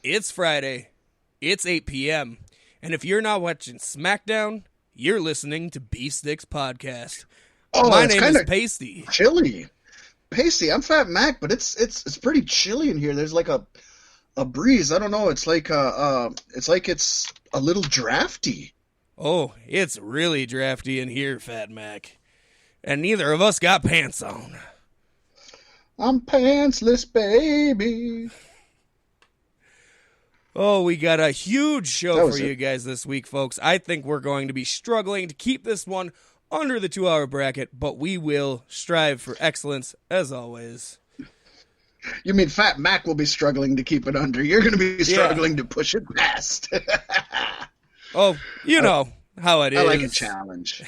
It's Friday. It's 8 p.m. And if you're not watching SmackDown, you're listening to Beef Sticks Podcast. Oh, My it's name kind is of Paystee. chilly. Paystee, I'm Fat Mack, but it's pretty chilly in here. There's like a breeze. I don't know. It's like it's a little drafty. Oh, it's really drafty in here, Fat Mac. And neither of us got pants on. I'm pantsless, baby. Oh, we got a huge show for it. you guys this week, folks. I think we're going to be struggling to keep this one under the 2-hour bracket, but we will strive for excellence as always. You mean Fat Mac will be struggling to keep it under? You're going to be struggling to push it past. Oh, you know how it is. I like a challenge.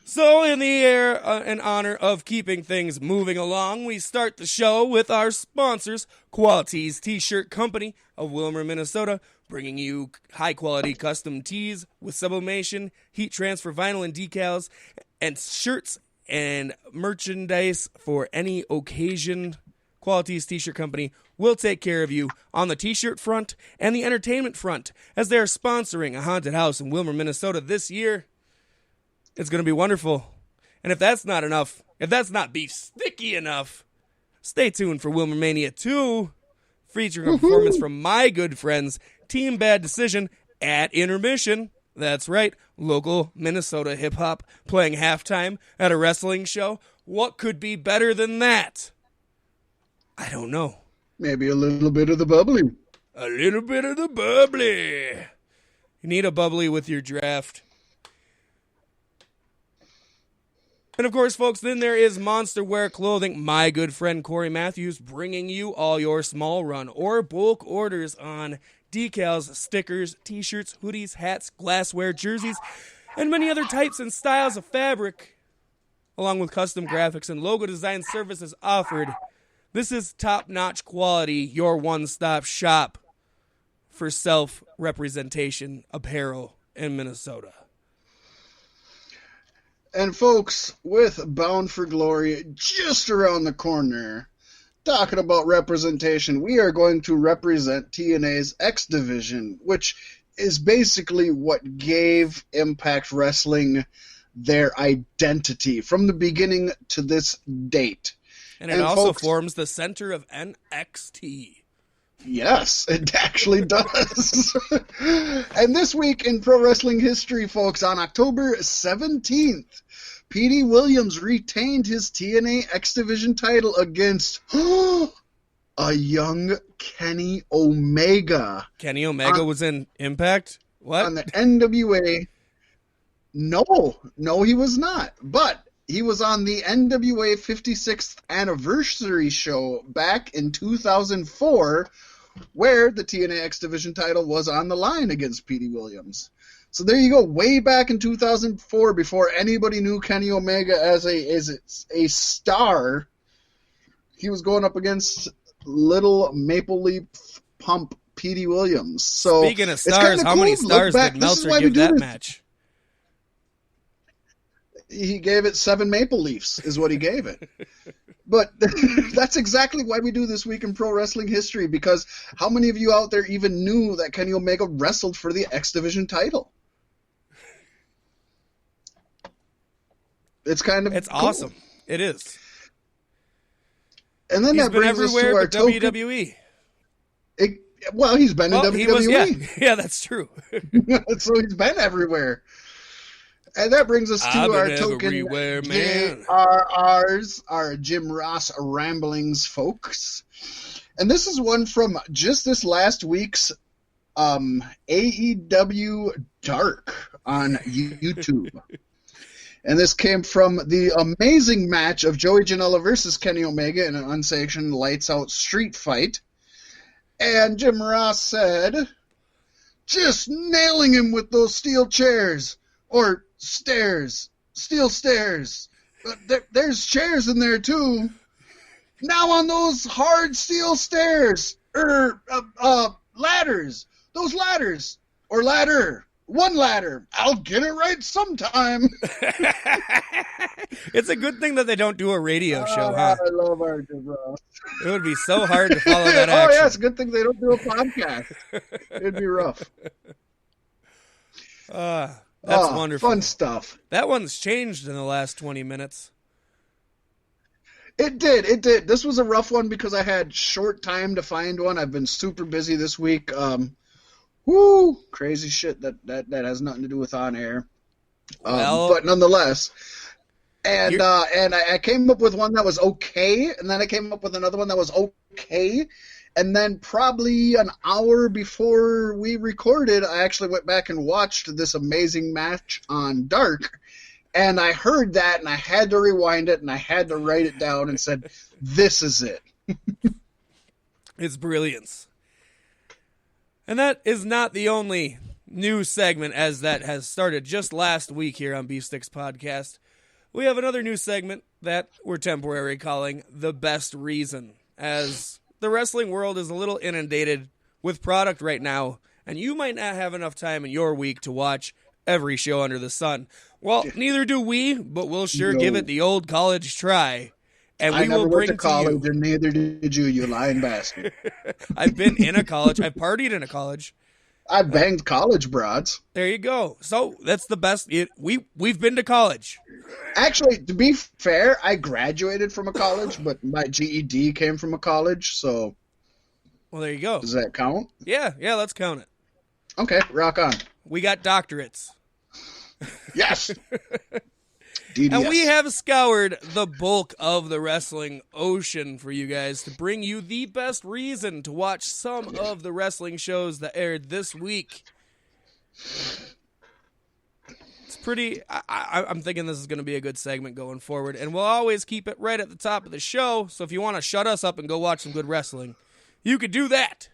So, in the air and honor of keeping things moving along, we start the show with our sponsors, Qualities T-Shirt Company of Wilmer, Minnesota, bringing you high-quality custom tees with sublimation, heat transfer vinyl and decals, and shirts and merchandise for any occasion. Qualities T-Shirt Company will take care of you on the T-shirt front and the entertainment front, as they are sponsoring a haunted house in Wilmer, Minnesota this year. It's going to be wonderful. And if that's not enough, if that's not beef sticky enough, stay tuned for Wilmer Mania 2, featuring a performance from my good friends, Team Bad Decision, at intermission. That's right, local Minnesota hip-hop playing halftime at a wrestling show. What could be better than that? I don't know. Maybe a little bit of the bubbly. A little bit of the bubbly. You need a bubbly with your draft. And of course, folks, then there is Monster Wear Clothing. My good friend Corey Matthews bringing you all your small run or bulk orders on decals, stickers, t-shirts, hoodies, hats, glassware, jerseys, and many other types and styles of fabric, along with custom graphics and logo design services offered. This is top-notch quality, your one-stop shop for self-representation apparel in Minnesota. And folks, with Bound for Glory just around the corner, talking about representation, we are going to represent TNA's X Division, which is basically what gave Impact Wrestling their identity from the beginning to this date. And it also forms the center of NXT. Yes, it actually does. And this week in pro wrestling history, folks, on October 17th, Petey Williams retained his TNA X Division title against a young Kenny Omega. Kenny Omega was in Impact? What? On the NWA. No, he was not. But he was on the NWA 56th anniversary show back in 2004, where the TNA X Division title was on the line against Petey Williams. So there you go, way back in 2004, before anybody knew Kenny Omega as a star, he was going up against little Maple Leaf Pump Petey Williams. So speaking of stars, how many stars did Meltzer give that match? He gave it 7 Maple Leafs, is what he gave it. But that's exactly why we do this week in pro wrestling history, because how many of you out there even knew that Kenny Omega wrestled for the X Division title? It's cool. Awesome. It is. And then that brings us to our WWE. He's been in WWE. Yeah, that's true. So he's been everywhere. And that brings us to our token JRRs, our Jim Ross ramblings, folks. And this is one from just this last week's AEW Dark on YouTube. And this came from the amazing match of Joey Janela versus Kenny Omega in an unsanctioned lights-out street fight. And Jim Ross said, just nailing him with those steel chairs. Or stairs. Steel stairs. But there's chairs in there, too. Now on those hard steel stairs. Ladders. Those ladders. Or ladder. One ladder. I'll get it right sometime. It's a good thing that they don't do a radio show, huh? I love Archer Ross. It would be so hard to follow that action. Oh, yeah, it's a good thing they don't do a podcast. It'd be rough. That's wonderful. Fun stuff. That one's changed in the last 20 minutes. It did. This was a rough one because I had short time to find one. I've been super busy this week. Crazy shit that has nothing to do with on air. But nonetheless, and I came up with one that was okay, and then I came up with another one that was okay, and then probably an hour before we recorded, I actually went back and watched this amazing match on Dark, and I heard that, and I had to rewind it, and I had to write it down and said, this is it. It's brilliance. And that is not the only new segment, as that has started just last week here on Beef Sticks Podcast. We have another new segment that we're temporarily calling The Best Reason, as the wrestling world is a little inundated with product right now, and you might not have enough time in your week to watch every show under the sun. Well, neither do we, but we'll sure give it the old college try. And we will bring to college, and neither did you, you lying bastard. I've been in a college. I've partied in a college. I've banged college broads. There you go. So that's the best. We've been to college. Actually, to be fair, I graduated from a college, but my GED came from a college, so. Well, there you go. Does that count? Yeah, let's count it. Okay, rock on. We got doctorates. Yes! DDS. And we have scoured the bulk of the wrestling ocean for you guys to bring you the best reason to watch some of the wrestling shows that aired this week. It's pretty... I'm thinking this is going to be a good segment going forward, and we'll always keep it right at the top of the show, so if you want to shut us up and go watch some good wrestling, you could do that.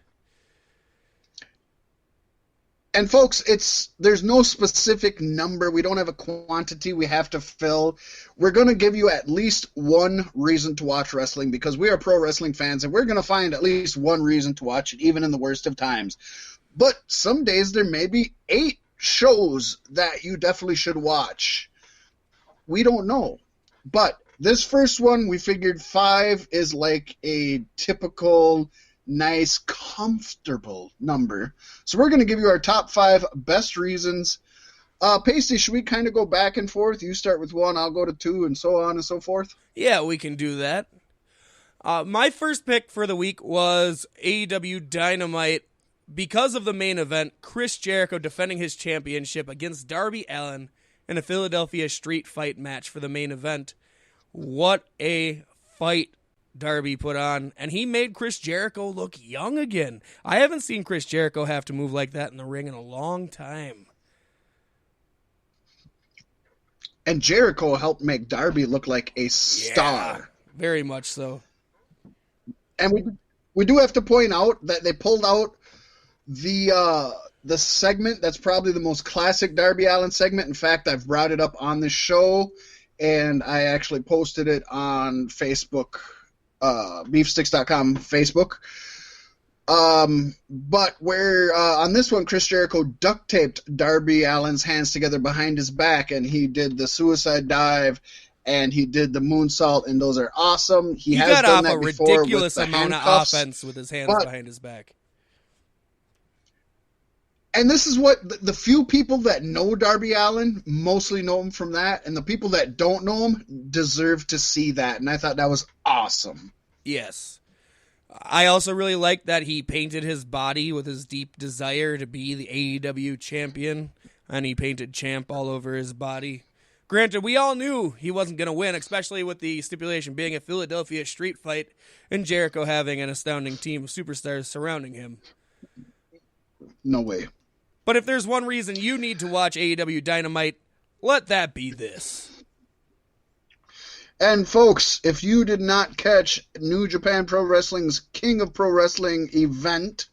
And folks, there's no specific number. We don't have a quantity we have to fill. We're going to give you at least one reason to watch wrestling because we are pro wrestling fans, and we're going to find at least one reason to watch it, even in the worst of times. But some days there may be 8 shows that you definitely should watch. We don't know. But this first one, we figured 5 is like a typical nice, comfortable number. So we're going to give you our top 5 best reasons. Paystee, should we kind of go back and forth? You start with 1, I'll go to 2, and so on and so forth? Yeah, we can do that. My first pick for the week was AEW Dynamite because of the main event, Chris Jericho defending his championship against Darby Allin in a Philadelphia street fight match for the main event. What a fight Darby put on, and he made Chris Jericho look young again. I haven't seen Chris Jericho have to move like that in the ring in a long time. And Jericho helped make Darby look like a star. Yeah, very much so. And we do have to point out that they pulled out the segment that's probably the most classic Darby Allin segment. In fact, I've brought it up on the show, and I actually posted it on Facebook, beefsticks.com Facebook. But where on this one, Chris Jericho duct taped Darby Allin's hands together behind his back, and he did the suicide dive, and he did the moonsault, and those are awesome. He has got done off that a before ridiculous with the amount of handcuffs, offense with his hands behind his back. And this is what the few people that know Darby Allin mostly know him from that, and the people that don't know him deserve to see that. And I thought that was awesome. Yes. I also really like that he painted his body with his deep desire to be the AEW champion, and he painted champ all over his body. Granted, we all knew he wasn't going to win, especially with the stipulation being a Philadelphia street fight and Jericho having an astounding team of superstars surrounding him. No way. But if there's one reason you need to watch AEW Dynamite, let that be this. And folks, if you did not catch New Japan Pro Wrestling's King of Pro Wrestling event,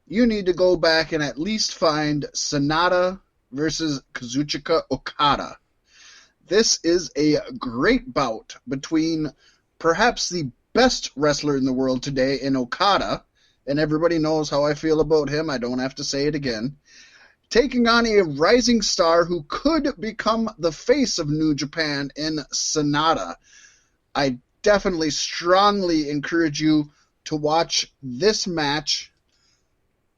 you need to go back and at least find Sonata versus Kazuchika Okada. This is a great bout between perhaps the best wrestler in the world today in Okada, and everybody knows how I feel about him. I don't have to say it again. taking on a rising star who could become the face of New Japan in Sonata. I definitely strongly encourage you to watch this match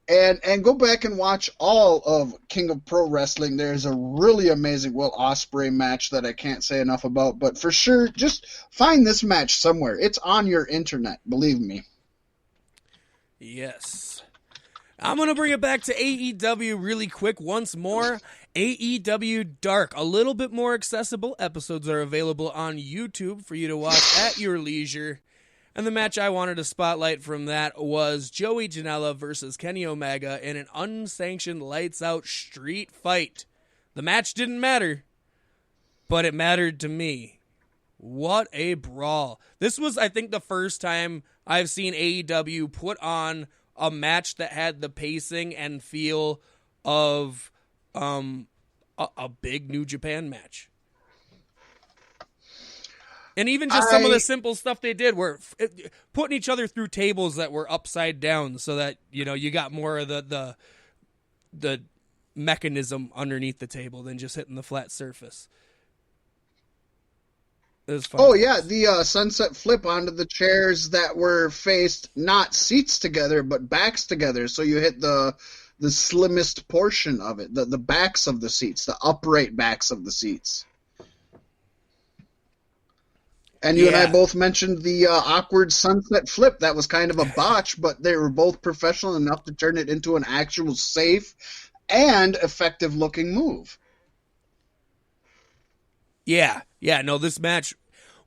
and go back and watch all of King of Pro Wrestling. There's a really amazing Will Ospreay match that I can't say enough about, but for sure, just find this match somewhere. It's on your internet, believe me. Yes. I'm going to bring it back to AEW really quick once more. AEW Dark, a little bit more accessible. Episodes are available on YouTube for you to watch at your leisure. And the match I wanted to spotlight from that was Joey Janela versus Kenny Omega in an unsanctioned lights-out street fight. The match didn't matter, but it mattered to me. What a brawl. This was, I think, the first time I've seen AEW put on a match that had the pacing and feel of a big New Japan match. And even just some of the simple stuff they did were putting each other through tables that were upside down so that, you know, you got more of the mechanism underneath the table than just hitting the flat surface. It was fun. Oh, yeah, the sunset flip onto the chairs that were faced not seats together, but backs together. So you hit the slimmest portion of it, the backs of the seats, the upright backs of the seats. And you and I both mentioned the awkward sunset flip. That was kind of a botch, but they were both professional enough to turn it into an actual safe and effective-looking move. Yeah, no, this match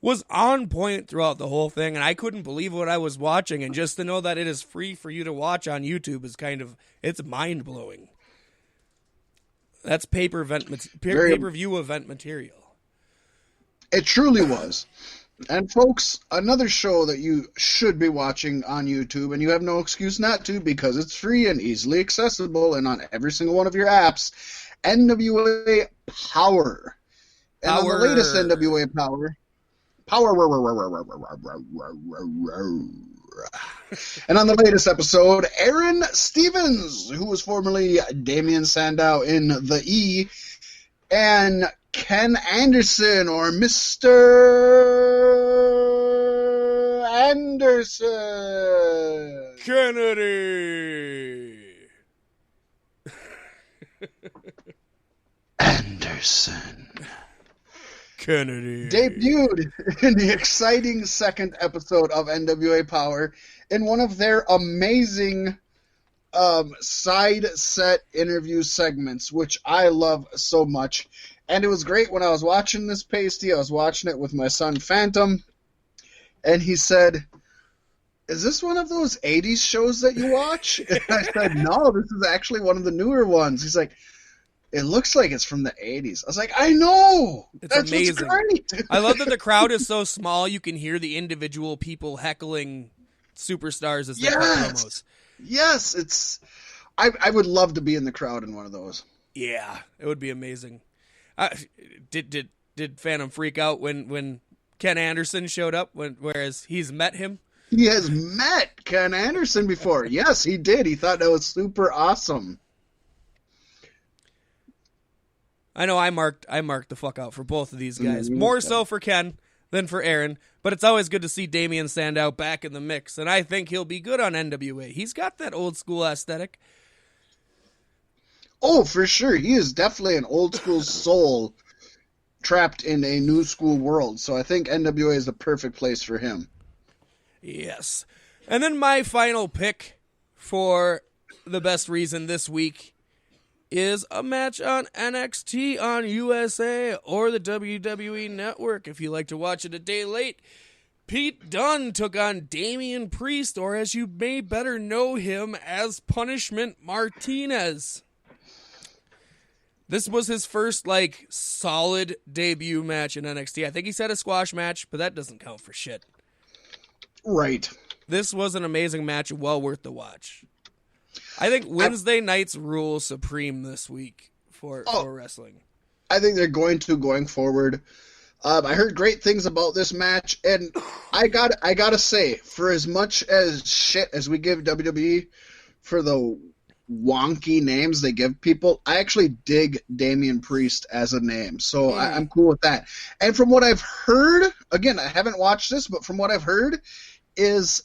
was on point throughout the whole thing, and I couldn't believe what I was watching, and just to know that it is free for you to watch on YouTube is it's mind-blowing. That's pay-per-view event material. It truly was. And folks, another show that you should be watching on YouTube, and you have no excuse not to because it's free and easily accessible and on every single one of your apps, NWA Power. And on the latest NWA Power, and on the latest episode, Aaron Stevens, who was formerly Damian Sandow in the E, and Ken Anderson, or Mr. Anderson. Kennedy. Anderson. Kennedy. Debuted in the exciting second episode of NWA Power in one of their amazing side set interview segments, which I love so much. And it was great when I was watching this, Paystee. I was watching it with my son, Phantom, and he said, "Is this one of those 80s shows that you watch?" And I said, "No, this is actually one of the newer ones." He's like, "It looks like it's from the 80s. I was like, "I know! That's amazing. What's great." I love that the crowd is so small you can hear the individual people heckling superstars as they cut promos. Yes, I would love to be in the crowd in one of those. Yeah, it would be amazing. Did Phantom freak out when Ken Anderson showed up, whereas he's met him? He has met Ken Anderson before. Yes, he did. He thought that was super awesome. I know I marked the fuck out for both of these guys. More so for Ken than for Aaron, but it's always good to see Damian Sandow back in the mix, and I think he'll be good on NWA. He's got that old school aesthetic. Oh, for sure. He is definitely an old school soul trapped in a new school world, so I think NWA is the perfect place for him. Yes. And then my final pick for the best reason this week is a match on NXT on USA or the WWE Network if you like to watch it a day late. Pete Dunne took on Damian Priest, or as you may better know him as Punishment Martinez. This was his first, solid debut match in NXT. I think he's had a squash match, but that doesn't count for shit. Right. This was an amazing match, well worth the watch. I think Wednesday nights rule supreme this week for wrestling. I think they're going forward. I heard great things about this match, and I gotta say, for as much as shit as we give WWE for the wonky names they give people, I actually dig Damian Priest as a name. So I'm cool with that. And from what I've heard, again, I haven't watched this, but from what I've heard is